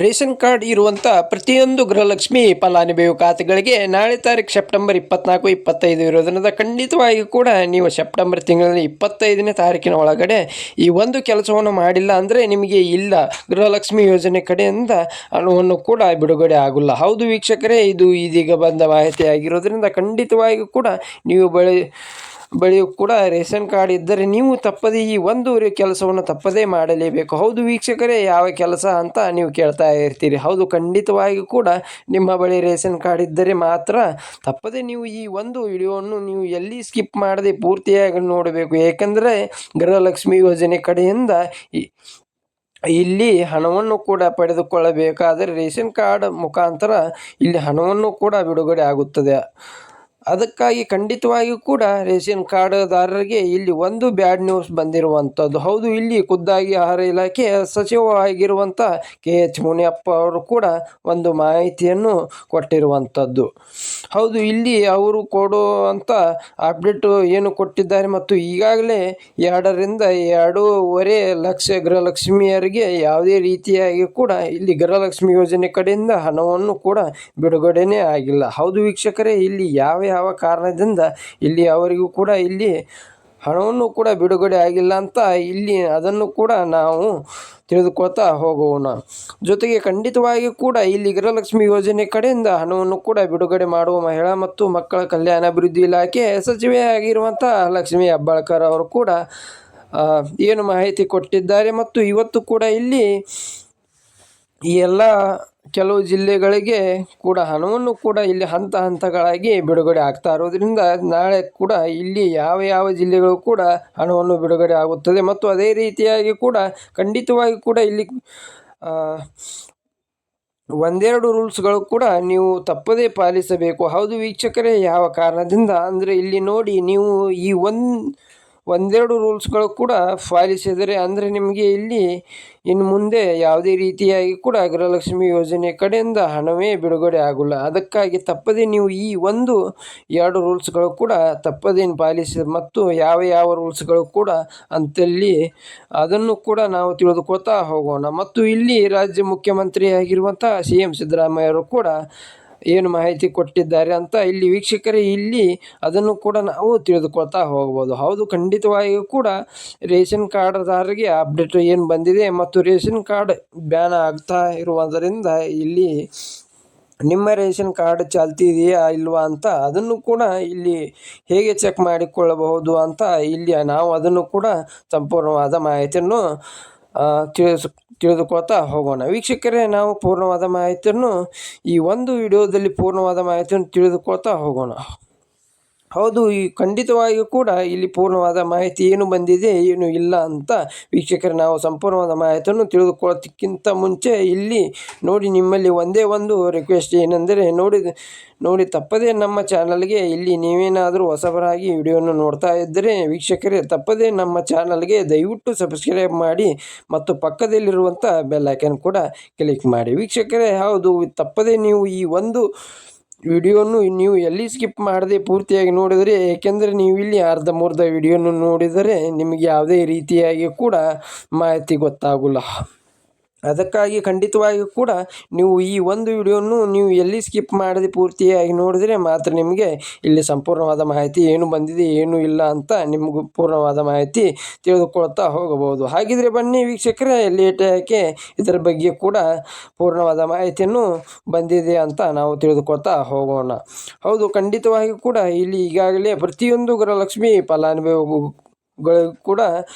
Ration card ಇರುವಂಥ ಪ್ರತಿಯೊಂದು ಗೃಹಲಕ್ಷ್ಮಿ ಫಲಾನುಭವಿ ಖಾತೆಗಳಿಗೆ ನಾಳೆ ತಾರೀಕು ಸೆಪ್ಟೆಂಬರ್ 24, 25 ಇರೋದ್ರಿಂದ ಖಂಡಿತವಾಗಿ ಕೂಡ ನೀವು ಸೆಪ್ಟೆಂಬರ್ ತಿಂಗಳಲ್ಲಿ 25ನೇ ತಾರೀಕಿನ ಒಳಗಡೆ ಈ ಒಂದು ಕೆಲಸವನ್ನು ಮಾಡಿಲ್ಲ ಅಂದರೆ ನಿಮಗೆ ಇಲ್ಲ ಗೃಹಲಕ್ಷ್ಮಿ ಯೋಜನೆ ಕಡೆಯಿಂದ ಹಣವನ್ನು ಕೂಡ ಬಿಡುಗಡೆ ಆಗೋಲ್ಲ. ಹೌದು ವೀಕ್ಷಕರೇ, ಇದು ಇದೀಗ ಬಂದ ಮಾಹಿತಿ ಆಗಿರೋದ್ರಿಂದ ಖಂಡಿತವಾಗಿಯೂ ಕೂಡ ನೀವು ಬಳಿಯೂ ಕೂಡ ರೇಷನ್ ಕಾರ್ಡ್ ಇದ್ದರೆ ನೀವು ತಪ್ಪದೇ ಈ ಒಂದು ಕೆಲಸವನ್ನು ತಪ್ಪದೇ ಮಾಡಲೇಬೇಕು. ಹೌದು ವೀಕ್ಷಕರೇ, ಯಾವ ಕೆಲಸ ಅಂತ ನೀವು ಕೇಳ್ತಾ ಇರ್ತೀರಿ. ಹೌದು, ಖಂಡಿತವಾಗಿಯೂ ಕೂಡ ನಿಮ್ಮ ಬಳಿ ರೇಷನ್ ಕಾರ್ಡ್ ಇದ್ದರೆ ಮಾತ್ರ ತಪ್ಪದೇ ನೀವು ಈ ಒಂದು ವಿಡಿಯೋವನ್ನು ನೀವು ಎಲ್ಲಿ ಸ್ಕಿಪ್ ಮಾಡದೆ ಪೂರ್ತಿಯಾಗಿ ನೋಡಬೇಕು. ಏಕೆಂದರೆ ಗೃಹಲಕ್ಷ್ಮಿ ಯೋಜನೆ ಕಡೆಯಿಂದ ಇಲ್ಲಿ ಹಣವನ್ನು ಕೂಡ ಪಡೆದುಕೊಳ್ಳಬೇಕಾದರೆ ರೇಷನ್ ಕಾರ್ಡ್ ಮುಖಾಂತರ ಇಲ್ಲಿ ಹಣವನ್ನು ಕೂಡ ಬಿಡುಗಡೆ ಆಗುತ್ತದೆ. ಅದಕ್ಕಾಗಿ ಖಂಡಿತವಾಗಿಯೂ ಕೂಡ ರೇಷನ್ ಕಾರ್ಡ್ದಾರರಿಗೆ ಇಲ್ಲಿ ಒಂದು ಬ್ಯಾಡ್ ನ್ಯೂಸ್ ಬಂದಿರುವಂಥದ್ದು. ಹೌದು, ಇಲ್ಲಿ ಖುದ್ದಾಗಿ ಆಹಾರ ಇಲಾಖೆ ಸಚಿವವಾಗಿರುವಂಥ KH ಮುನಿಯಪ್ಪ ಅವರು ಕೂಡ ಒಂದು ಮಾಹಿತಿಯನ್ನು ಕೊಟ್ಟಿರುವಂಥದ್ದು. ಹೌದು, ಇಲ್ಲಿ ಅವರು ಕೊಡುವಂಥ ಅಪ್ಡೇಟ್ ಏನು ಕೊಟ್ಟಿದ್ದಾರೆ ಮತ್ತು ಈಗಾಗಲೇ 2ರಿಂದ 2.5 ಲಕ್ಷ ಗೃಹಲಕ್ಷ್ಮಿಯರಿಗೆ ಯಾವುದೇ ರೀತಿಯಾಗಿ ಕೂಡ ಇಲ್ಲಿ ಗೃಹಲಕ್ಷ್ಮಿ ಯೋಜನೆ ಕಡೆಯಿಂದ ಹಣವನ್ನು ಕೂಡ ಬಿಡುಗಡೆನೇ ಆಗಿಲ್ಲ. ಹೌದು ವೀಕ್ಷಕರೇ, ಇಲ್ಲಿ ಯಾವ ಕಾರಣದಿಂದ ಇಲ್ಲಿ ಅವರಿಗೂ ಕೂಡ ಇಲ್ಲಿ ಹಣವನ್ನು ಕೂಡ ಬಿಡುಗಡೆ ಆಗಿಲ್ಲ ಅಂತ ಇಲ್ಲಿ ಅದನ್ನು ಕೂಡ ನಾವು ತಿಳಿದುಕೊಳ್ತಾ ಹೋಗೋಣ. ಜೊತೆಗೆ ಖಂಡಿತವಾಗಿಯೂ ಕೂಡ ಇಲ್ಲಿ ಗೃಹಲಕ್ಷ್ಮಿ ಯೋಜನೆ ಕಡೆಯಿಂದ ಹಣವನ್ನು ಕೂಡ ಬಿಡುಗಡೆ ಮಾಡುವ ಮಹಿಳಾ ಮತ್ತು ಮಕ್ಕಳ ಕಲ್ಯಾಣಾಭಿವೃದ್ಧಿ ಇಲಾಖೆ ಸಚಿವೆ ಆಗಿರುವಂಥ ಲಕ್ಷ್ಮೀ ಹೆಬ್ಬಾಳ್ಕರ್ ಅವರು ಕೂಡ ಏನು ಮಾಹಿತಿ ಕೊಟ್ಟಿದ್ದಾರೆ ಮತ್ತು ಇವತ್ತು ಕೂಡ ಇಲ್ಲಿ ಈ ಎಲ್ಲ ಕೆಲವು ಜಿಲ್ಲೆಗಳಿಗೆ ಕೂಡ ಹಣವನ್ನು ಕೂಡ ಇಲ್ಲಿ ಹಂತಗಳಾಗಿ ಬಿಡುಗಡೆ ಆಗ್ತಾ ಇರೋದ್ರಿಂದ ನಾಳೆ ಕೂಡ ಇಲ್ಲಿ ಯಾವ ಜಿಲ್ಲೆಗಳು ಕೂಡ ಹಣವನ್ನು ಬಿಡುಗಡೆ ಆಗುತ್ತದೆ ಮತ್ತು ಅದೇ ರೀತಿಯಾಗಿ ಕೂಡ ಖಂಡಿತವಾಗಿ ಕೂಡ ಇಲ್ಲಿ ಒಂದೆರಡು ರೂಲ್ಸ್ಗಳು ಕೂಡ ನೀವು ತಪ್ಪದೇ ಪಾಲಿಸಬೇಕು. ಹೌದು ವೀಕ್ಷಕರೇ, ಯಾವ ಕಾರಣದಿಂದ ಅಂದರೆ ಇಲ್ಲಿ ನೋಡಿ, ನೀವು ಈ ಒಂದೆರಡು ರೂಲ್ಸ್ಗಳು ಕೂಡ ಪಾಲಿಸಿದರೆ ಅಂದರೆ ನಿಮಗೆ ಇಲ್ಲಿ ಇನ್ನು ಮುಂದೆ ಯಾವುದೇ ರೀತಿಯಾಗಿ ಕೂಡ ಗೃಹಲಕ್ಷ್ಮಿ ಯೋಜನೆ ಕಡೆಯಿಂದ ಹಣವೇ ಬಿಡುಗಡೆ ಆಗೋಲ್ಲ. ಅದಕ್ಕಾಗಿ ತಪ್ಪದೇ ನೀವು ಈ 2 ರೂಲ್ಸ್ಗಳು ಕೂಡ ತಪ್ಪದೇ ಪಾಲಿಸಿ ಮತ್ತು ಯಾವ ರೂಲ್ಸ್ಗಳು ಕೂಡ ಅಂತಲ್ಲಿ ಅದನ್ನು ಕೂಡ ನಾವು ತಿಳಿದುಕೊಳ್ತಾ ಹೋಗೋಣ. ಮತ್ತು ಇಲ್ಲಿ ರಾಜ್ಯ ಮುಖ್ಯಮಂತ್ರಿಯಾಗಿರುವಂಥ CM ಸಿದ್ದರಾಮಯ್ಯ ಅವರು ಕೂಡ ಏನು ಮಾಹಿತಿ ಕೊಟ್ಟಿದ್ದಾರೆ ಅಂತ ಇಲ್ಲಿ ವೀಕ್ಷಕರೇ ಇಲ್ಲಿ ಅದನ್ನು ಕೂಡ ನಾವು ತಿಳಿದುಕೊಳ್ತಾ ಹೋಗ್ಬೋದು. ಹೌದು, ಖಂಡಿತವಾಗಿಯೂ ಕೂಡ ರೇಷನ್ ಕಾರ್ಡ್ದಾರರಿಗೆ ಅಪ್ಡೇಟ್ ಏನು ಬಂದಿದೆ ಮತ್ತು ರೇಷನ್ ಕಾರ್ಡ್ ಬ್ಯಾನ್ ಆಗ್ತಾ ಇರುವುದರಿಂದ ಇಲ್ಲಿ ನಿಮ್ಮ ರೇಷನ್ ಕಾರ್ಡ್ ಚಾಲ್ತಿ ಇದೆಯಾ ಇಲ್ವಾ ಅಂತ ಅದನ್ನು ಕೂಡ ಇಲ್ಲಿ ಹೇಗೆ ಚೆಕ್ ಮಾಡಿಕೊಳ್ಳಬಹುದು ಅಂತ ಇಲ್ಲಿ ನಾವು ಅದನ್ನು ಕೂಡ ಸಂಪೂರ್ಣವಾದ ಮಾಹಿತಿಯನ್ನು ತಿಳಿದುಕೊಳ್ತಾ ಹೋಗೋಣ. ವೀಕ್ಷಕರೇ, ನಾವು ಪೂರ್ಣವಾದ ಮಾಹಿತಿಯನ್ನು ಈ ಒಂದು ವಿಡಿಯೋದಲ್ಲಿ ಪೂರ್ಣವಾದ ಮಾಹಿತಿಯನ್ನು ತಿಳಿದುಕೊಳ್ತಾ ಹೋಗೋಣ. ಹೌದು, ಈ ಖಂಡಿತವಾಗಿಯೂ ಕೂಡ ಇಲ್ಲಿ ಪೂರ್ಣವಾದ ಮಾಹಿತಿ ಏನು ಬಂದಿದೆ ಏನು ಇಲ್ಲ ಅಂತ ವೀಕ್ಷಕರೇ ನಾವು ಸಂಪೂರ್ಣವಾದ ಮಾಹಿತಿಯನ್ನು ತಿಳಿದುಕೊಳ್ಳೋದಕ್ಕಿಂತ ಮುಂಚೆ ಇಲ್ಲಿ ನೋಡಿ, ನಿಮ್ಮಲ್ಲಿ ಒಂದೇ ಒಂದು ರಿಕ್ವೆಸ್ಟ್ ಏನೆಂದರೆ ನೋಡಿ ತಪ್ಪದೇ ನಮ್ಮ ಚಾನಲ್ಗೆ ಇಲ್ಲಿ ನೀವೇನಾದರೂ ಹೊಸಬರಾಗಿ ವಿಡಿಯೋವನ್ನು ನೋಡ್ತಾ ಇದ್ದರೆ ವೀಕ್ಷಕರೇ ತಪ್ಪದೇ ನಮ್ಮ ಚಾನಲ್ಗೆ ದಯವಿಟ್ಟು ಸಬ್ಸ್ಕ್ರೈಬ್ ಮಾಡಿ ಮತ್ತು ಪಕ್ಕದಲ್ಲಿರುವಂಥ ಬೆಲ್ ಐಕಾನ್ ಕೂಡ ಕ್ಲಿಕ್ ಮಾಡಿ. ವೀಕ್ಷಕರೇ, ಹೌದು, ತಪ್ಪದೇ ನೀವು ಈ ಒಂದು ವಿಡಿಯೋನು ನೀವು ಎಲ್ಲಿ ಸ್ಕಿಪ್ ಮಾಡದೆ ಪೂರ್ತಿಯಾಗಿ ನೋಡಿದರೆ, ಏಕೆಂದರೆ ನೀವು ಇಲ್ಲಿ ಅರ್ಧಂಬರ್ಧ ವಿಡಿಯೋನು ನೋಡಿದರೆ ನಿಮಗೆ ಯಾವುದೇ ರೀತಿಯಾಗಿ ಕೂಡ ಮಾಹಿತಿ ಗೊತ್ತಾಗಲ್ಲ. ಅದಕ್ಕಾಗಿ ಖಂಡಿತವಾಗಿಯೂ ಕೂಡ ನೀವು ಈ ಒಂದು ವಿಡಿಯೋನು ನೀವು ಎಲ್ಲಿ ಸ್ಕಿಪ್ ಮಾಡದೆ ಪೂರ್ತಿಯಾಗಿ ನೋಡಿದರೆ ಮಾತ್ರ ನಿಮಗೆ ಇಲ್ಲಿ ಸಂಪೂರ್ಣವಾದ ಮಾಹಿತಿ ಏನು ಬಂದಿದೆ ಏನು ಇಲ್ಲ ಅಂತ ನಿಮಗೂ ಪೂರ್ಣವಾದ ಮಾಹಿತಿ ತಿಳಿದುಕೊಳ್ತಾ ಹೋಗಬಹುದು. ಹಾಗಿದ್ರೆ ಬನ್ನಿ ವೀಕ್ಷಕರೇ, ಲೇಟ್ ಯಾಕೆ ಇದರ ಬಗ್ಗೆ ಕೂಡ ಪೂರ್ಣವಾದ ಮಾಹಿತಿಯನ್ನು ಬಂದಿದೆ ಅಂತ ನಾವು ತಿಳಿದುಕೊಳ್ತಾ ಹೋಗೋಣ. ಹೌದು, ಖಂಡಿತವಾಗಿಯೂ ಕೂಡ ಇಲ್ಲಿ ಈಗಾಗಲೇ ಪ್ರತಿಯೊಂದು ಗೃಹಲಕ್ಷ್ಮಿ ಫಲಾನುಭವಿಗಳು ಕೂಡ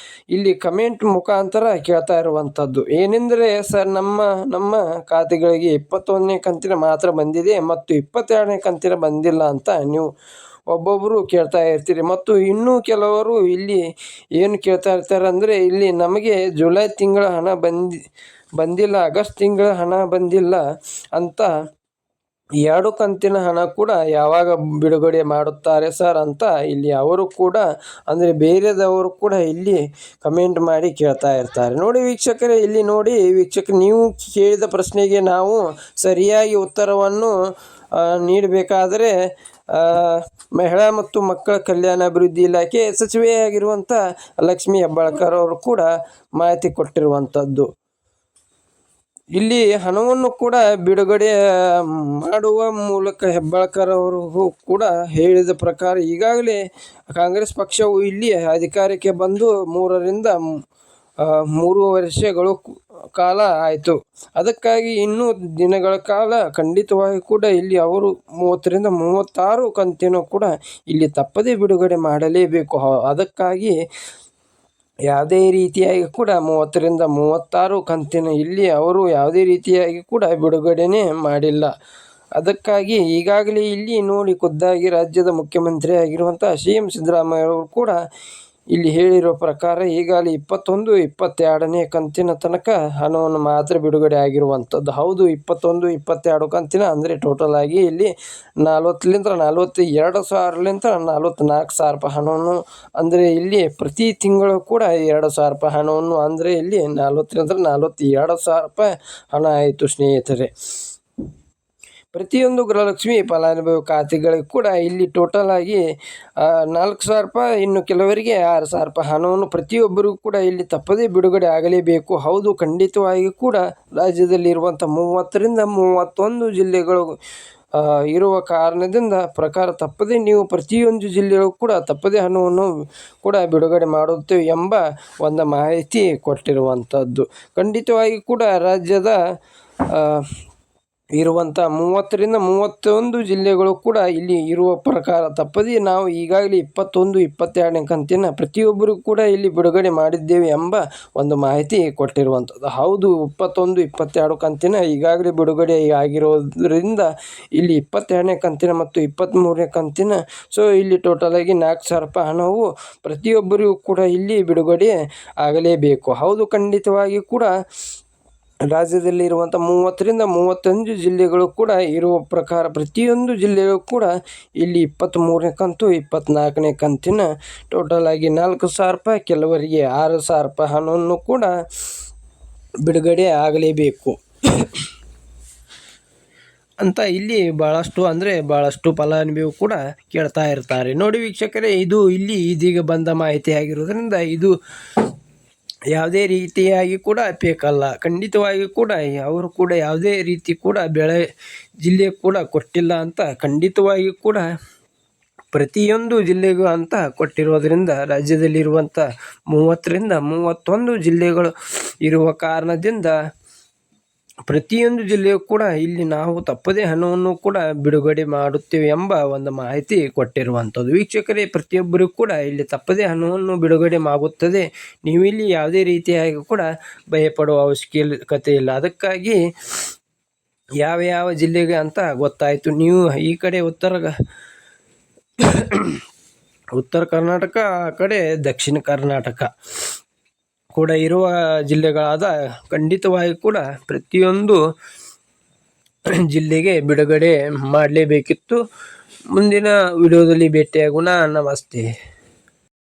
ಇಲ್ಲಿ ಕಮೆಂಟ್ ಮುಖಾಂತರ ಕೇಳ್ತಾ ಇರುವಂಥದ್ದು ಏನೆಂದರೆ, ಸರ್ ನಮ್ಮ ಖಾತೆಗಳಿಗೆ 21ನೇ ಕಂತಿನ ಮಾತ್ರ ಬಂದಿದೆ ಮತ್ತು 22ನೇ ಕಂತಿನ ಬಂದಿಲ್ಲ ಅಂತ ನೀವು ಒಬ್ಬೊಬ್ಬರು ಕೇಳ್ತಾ ಇರ್ತೀರಿ. ಮತ್ತು ಇನ್ನೂ ಕೆಲವರು ಇಲ್ಲಿ ಏನು ಕೇಳ್ತಾ ಇರ್ತಾರೆ ಅಂದರೆ, ಇಲ್ಲಿ ನಮಗೆ ಜುಲೈ ತಿಂಗಳ ಹಣ ಬಂದಿಲ್ಲ, ಆಗಸ್ಟ್ ತಿಂಗಳ ಹಣ ಬಂದಿಲ್ಲ ಅಂತ 2 ಕಂತಿನ ಹಣ ಕೂಡ ಯಾವಾಗ ಬಿಡುಗಡೆ ಮಾಡುತ್ತಾರೆ ಸರ್ ಅಂತ ಇಲ್ಲಿ ಅವರು ಕೂಡ ಅಂದರೆ ಬೇರೆದವರು ಕೂಡ ಇಲ್ಲಿ ಕಮೆಂಟ್ ಮಾಡಿ ಕೇಳ್ತಾ ಇರ್ತಾರೆ. ನೋಡಿ ವೀಕ್ಷಕರೇ, ಇಲ್ಲಿ ನೋಡಿ ವೀಕ್ಷಕರು, ನೀವು ಕೇಳಿದ ಪ್ರಶ್ನೆಗೆ ನಾವು ಸರಿಯಾಗಿ ಉತ್ತರವನ್ನು ನೀಡಬೇಕಾದರೆ ಮಹಿಳಾ ಮತ್ತು ಮಕ್ಕಳ ಕಲ್ಯಾಣಾಭಿವೃದ್ಧಿ ಇಲಾಖೆ ಸಚಿವೆಯಾಗಿರುವಂಥ ಲಕ್ಷ್ಮೀ ಹೆಬ್ಬಾಳ್ಕರ್ ಅವರು ಕೂಡ ಮಾಹಿತಿ ಕೊಟ್ಟಿರುವಂಥದ್ದು. ಇಲ್ಲಿ ಹಣವನ್ನು ಕೂಡ ಬಿಡುಗಡೆ ಮಾಡುವ ಮೂಲಕ ಹೆಬ್ಬಾಳ್ಕರ್ ಅವರು ಕೂಡ ಹೇಳಿದ ಪ್ರಕಾರ ಈಗಾಗಲೇ ಕಾಂಗ್ರೆಸ್ ಪಕ್ಷವು ಇಲ್ಲಿ ಅಧಿಕಾರಕ್ಕೆ ಬಂದು 3 ವರ್ಷಗಳು ಕಾಲ ಆಯಿತು. ಅದಕ್ಕಾಗಿ ಇನ್ನೂ ದಿನಗಳ ಕಾಲ ಖಂಡಿತವಾಗಿ ಕೂಡ ಇಲ್ಲಿ ಅವರು 30ರಿಂದ 36 ಕಂತಿನ ಕೂಡ ಇಲ್ಲಿ ತಪ್ಪದೇ ಬಿಡುಗಡೆ ಮಾಡಲೇಬೇಕು. ಅದಕ್ಕಾಗಿ ಯಾವುದೇ ರೀತಿಯಾಗಿ ಕೂಡ 30ರಿಂದ 36 ಕಂತಿನ ಇಲ್ಲಿ ಅವರು ಯಾವುದೇ ರೀತಿಯಾಗಿ ಕೂಡ ಬಿಡುಗಡೆನೇ ಮಾಡಿಲ್ಲ. ಅದಕ್ಕಾಗಿ ಈಗಾಗಲೇ ಇಲ್ಲಿ ನೋಡಿ ಖುದ್ದಾಗಿ ರಾಜ್ಯದ ಮುಖ್ಯಮಂತ್ರಿ ಆಗಿರುವಂಥ CM ಸಿದ್ದರಾಮಯ್ಯ ಅವರು ಕೂಡ ಇಲ್ಲಿ ಹೇಳಿರೋ ಪ್ರಕಾರ ಈಗಾಗಲೇ 21, 22ನೇ ಕಂತಿನ ತನಕ ಹಣವನ್ನು ಮಾತ್ರ ಬಿಡುಗಡೆ ಆಗಿರುವಂಥದ್ದು. ಹೌದು, 21, 22 ಕಂತಿನ ಅಂದರೆ ಟೋಟಲ್ ಆಗಿ ಇಲ್ಲಿ 42 ಸಾವಿರಲಿಂದ 44 ಸಾವಿರ ರೂಪಾಯಿ ಹಣವನ್ನು, ಅಂದರೆ ಇಲ್ಲಿ ಪ್ರತಿ ತಿಂಗಳು ಕೂಡ 2 ಸಾವಿರ ರೂಪಾಯಿ ಹಣವನ್ನು, ಅಂದರೆ ಇಲ್ಲಿ 40ರಿಂದ 42 ಸಾವಿರ ರೂಪಾಯಿ ಹಣ ಆಯಿತು ಸ್ನೇಹಿತರೆ. ಪ್ರತಿಯೊಂದು ಗೃಹಲಕ್ಷ್ಮಿ ಫಲಾನುಭವಿ ಖಾತೆಗಳಿಗೆ ಕೂಡ ಇಲ್ಲಿ ಟೋಟಲ್ ಆಗಿ 4 ಸಾವಿರ ರೂಪಾಯಿ, ಇನ್ನು ಕೆಲವರಿಗೆ 6 ಸಾವಿರ ರೂಪಾಯಿ ಹಣವನ್ನು ಪ್ರತಿಯೊಬ್ಬರಿಗೂ ಕೂಡ ಇಲ್ಲಿ ತಪ್ಪದೇ ಬಿಡುಗಡೆ ಆಗಲೇಬೇಕು. ಹೌದು, ಖಂಡಿತವಾಗಿ ಕೂಡ ರಾಜ್ಯದಲ್ಲಿರುವಂಥ 30ರಿಂದ 31 ಜಿಲ್ಲೆಗಳು ಇರುವ ಕಾರಣದಿಂದ ಪ್ರಕಾರ ತಪ್ಪದೇ ನೀವು ಪ್ರತಿಯೊಂದು ಜಿಲ್ಲೆಯೂ ಕೂಡ ತಪ್ಪದೇ ಹಣವನ್ನು ಕೂಡ ಬಿಡುಗಡೆ ಮಾಡುತ್ತೇವೆ ಎಂಬ ಒಂದು ಮಾಹಿತಿ ಕೊಟ್ಟಿರುವಂಥದ್ದು. ಖಂಡಿತವಾಗಿ ಕೂಡ ರಾಜ್ಯದ ಇರುವಂಥ 30ರಿಂದ 31 ಜಿಲ್ಲೆಗಳು ಕೂಡ ಇಲ್ಲಿ ಇರುವ ಪ್ರಕಾರ ತಪ್ಪದೇ ನಾವು ಈಗಾಗಲೇ 21, 22ನೇ ಕಂತಿನ ಪ್ರತಿಯೊಬ್ಬರಿಗೂ ಕೂಡ ಇಲ್ಲಿ ಬಿಡುಗಡೆ ಮಾಡಿದ್ದೇವೆ ಎಂಬ ಒಂದು ಮಾಹಿತಿ ಕೊಟ್ಟಿರುವಂಥದ್ದು. ಹೌದು, 21, 22 ಕಂತಿನ ಈಗಾಗಲೇ ಬಿಡುಗಡೆ ಆಗಿರೋದ್ರಿಂದ ಇಲ್ಲಿ 22ನೇ ಕಂತಿನ ಮತ್ತು 23ನೇ ಕಂತಿನ ಇಲ್ಲಿ ಟೋಟಲ್ ಆಗಿ 4 ಸಾವಿರ ರೂಪಾಯಿ ಹಣವು ಪ್ರತಿಯೊಬ್ಬರಿಗೂ ಕೂಡ ಇಲ್ಲಿ ಬಿಡುಗಡೆ ಆಗಲೇಬೇಕು. ಹೌದು, ಖಂಡಿತವಾಗಿ ಕೂಡ ರಾಜ್ಯದಲ್ಲಿರುವಂಥ 30ರಿಂದ 31 ಜಿಲ್ಲೆಗಳು ಕೂಡ ಇರುವ ಪ್ರಕಾರ ಪ್ರತಿಯೊಂದು ಜಿಲ್ಲೆಯೂ ಕೂಡ ಇಲ್ಲಿ 23ನೇ ಕಂತು, 24ನೇ ಕಂತಿನ ಟೋಟಲ್ ಆಗಿ 4 ಸಾವಿರ ರೂಪಾಯಿ, ಕೆಲವರಿಗೆ 6 ಸಾವಿರ ರೂಪಾಯಿ ಹಣವನ್ನು ಕೂಡ ಬಿಡುಗಡೆ ಆಗಲೇಬೇಕು ಅಂತ ಇಲ್ಲಿ ಭಾಳಷ್ಟು ಫಲಾನುಭವಿಗಳು ಕೂಡ ಕೇಳ್ತಾ ಇರ್ತಾರೆ. ನೋಡಿ ವೀಕ್ಷಕರೇ, ಇದು ಇಲ್ಲಿ ಇದೀಗ ಬಂದ ಮಾಹಿತಿ ಆಗಿರೋದ್ರಿಂದ ಇದು ಯಾವುದೇ ರೀತಿಯಾಗಿ ಕೂಡ ಬೇಕಲ್ಲ. ಖಂಡಿತವಾಗಿ ಕೂಡ ಅವರು ಕೂಡ ಯಾವುದೇ ರೀತಿ ಕೂಡ ಜಿಲ್ಲೆ ಕೂಡ ಕೊಟ್ಟಿಲ್ಲ ಅಂತ ಖಂಡಿತವಾಗಿ ಕೂಡ ಪ್ರತಿಯೊಂದು ಜಿಲ್ಲೆಗೂ ಅಂತ ಕೊಟ್ಟಿರೋದ್ರಿಂದ ರಾಜ್ಯದಲ್ಲಿರುವಂಥ 30ರಿಂದ 31 ಜಿಲ್ಲೆಗಳು ಇರುವ ಕಾರಣದಿಂದ ಪ್ರತಿಯೊಂದು ಜಿಲ್ಲೆಯೂ ಕೂಡ ಇಲ್ಲಿ ನಾವು ತಪ್ಪದೇ ಹಣವನ್ನು ಕೂಡ ಬಿಡುಗಡೆ ಮಾಡುತ್ತೇವೆ ಎಂಬ ಒಂದು ಮಾಹಿತಿ ಕೊಟ್ಟಿರುವಂಥದ್ದು. ವೀಕ್ಷಕರೇ, ಪ್ರತಿಯೊಬ್ಬರಿಗೂ ಕೂಡ ಇಲ್ಲಿ ತಪ್ಪದೇ ಹಣವನ್ನು ಬಿಡುಗಡೆ ಆಗುತ್ತದೆ. ನೀವು ಇಲ್ಲಿ ಯಾವುದೇ ರೀತಿಯಾಗಿ ಕೂಡ ಭಯಪಡುವ ಅವಶ್ಯಕತೆ ಇಲ್ಲ. ಅದಕ್ಕಾಗಿ ಯಾವ ಜಿಲ್ಲೆಗೆ ಅಂತ ಗೊತ್ತಾಯಿತು. ನೀವು ಈ ಕಡೆ ಉತ್ತರ ಕರ್ನಾಟಕ, ಆ ಕಡೆ ದಕ್ಷಿಣ ಕರ್ನಾಟಕ ಕೂಡ ಇರುವ ಜಿಲ್ಲೆಗಳಾದ ಖಂಡಿತವಾಗಿ ಕೂಡ ಪ್ರತಿಯೊಂದು ಜಿಲ್ಲೆಗೆ ಬಿಡುಗಡೆ ಮಾಡಲೇಬೇಕಿತ್ತು. ಮುಂದಿನ ವಿಡಿಯೋದಲ್ಲಿ ಭೇಟಿಯಾಗೋಣ. ನಮಸ್ತೆ.